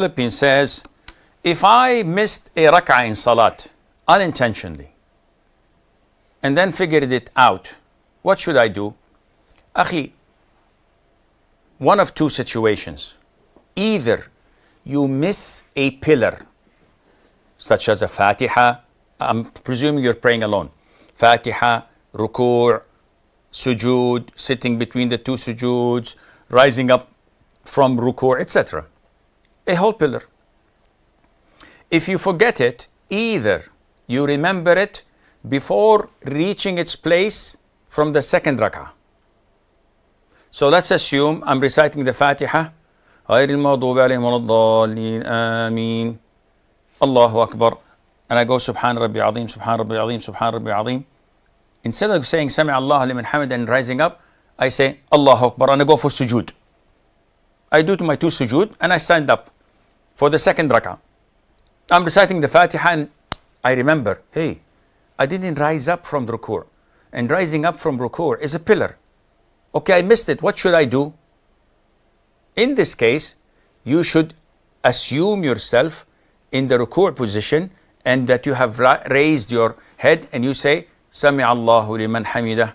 Philippines says, if I missed a rak'ah in salat unintentionally and then figured it out, what should I do? Akhi, one of two situations. Either you miss a pillar, such as a Fatiha. I'm presuming you're praying alone. Fatiha, ruku', sujood, sitting between the two sujoods, rising up from ruku', etc. A whole pillar. If you forget it, either you remember it before reaching its place from the second rak'ah. So let's assume I'm reciting the Fatiha. غير المغضوب عليهم ولا الضالين آمين الله أكبر, and I go Subhan Rabbi Azim, Subhan Rabbi Azim, Subhan Rabbi Azim. Instead of saying Sami Allah liman hamid and rising up, I say Allahu Akbar and I go for sujood. I do to my two sujood and I stand up for the second rak'ah. I'm reciting the Fatiha and I remember, hey, I didn't rise up from ruku', and rising up from ruku' is a pillar. Okay, I missed it. What should I do? In this case, you should assume yourself in the ruku' position and that you have raised your head and you say, Sami Allahu liman hamidah.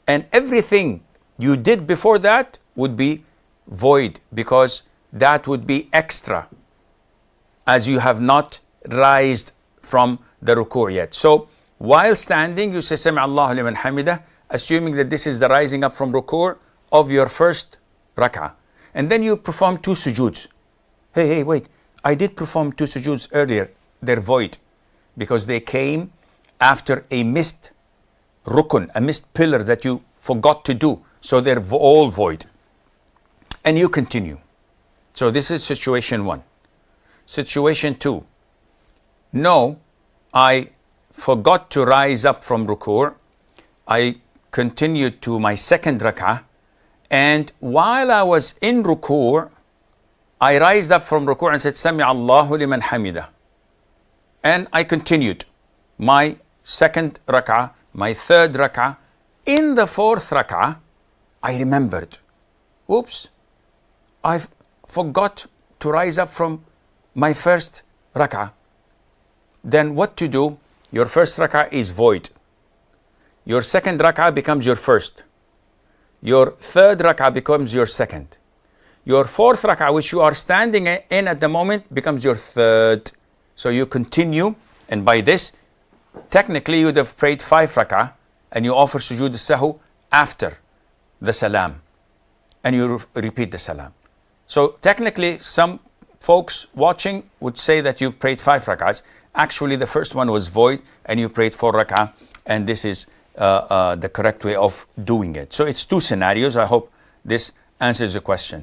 And everything you did before that would be void, because that would be extra, as you have not raised from the ruku' yet. So while standing, you say Sami Allahu liman hamidah, assuming that this is the rising up from ruku' of your first rak'ah. And then you perform two sujoods. Hey, wait, I did perform two sujoods earlier. They're void because they came after a missed rukun, a missed pillar that you forgot to do. So they're all void. And you continue. So this is situation one. Situation two. No, I forgot to rise up from ruku'. I continued to my second rak'ah. And while I was in ruku', I rised up from ruku' and said, Sami Allahu liman hamidah. And I continued my second rak'ah, my third rak'ah. In the fourth rak'ah, I remembered, oops, I forgot to rise up from my first rak'ah. Then what to do? Your first rak'ah is void. Your second rak'ah becomes your first. Your third rak'ah becomes your second. Your fourth rak'ah, which you are standing in at the moment, becomes your third. So you continue, and by this, technically you would have prayed 5 rak'ah, and you offer sujood al-sahu after the salam, and you repeat the salam. So technically, some folks watching would say that you've prayed 5 rak'ahs. Actually, the first one was void, and you prayed 4 rak'ah, and this is the correct way of doing it. So it's two scenarios. I hope this answers the question.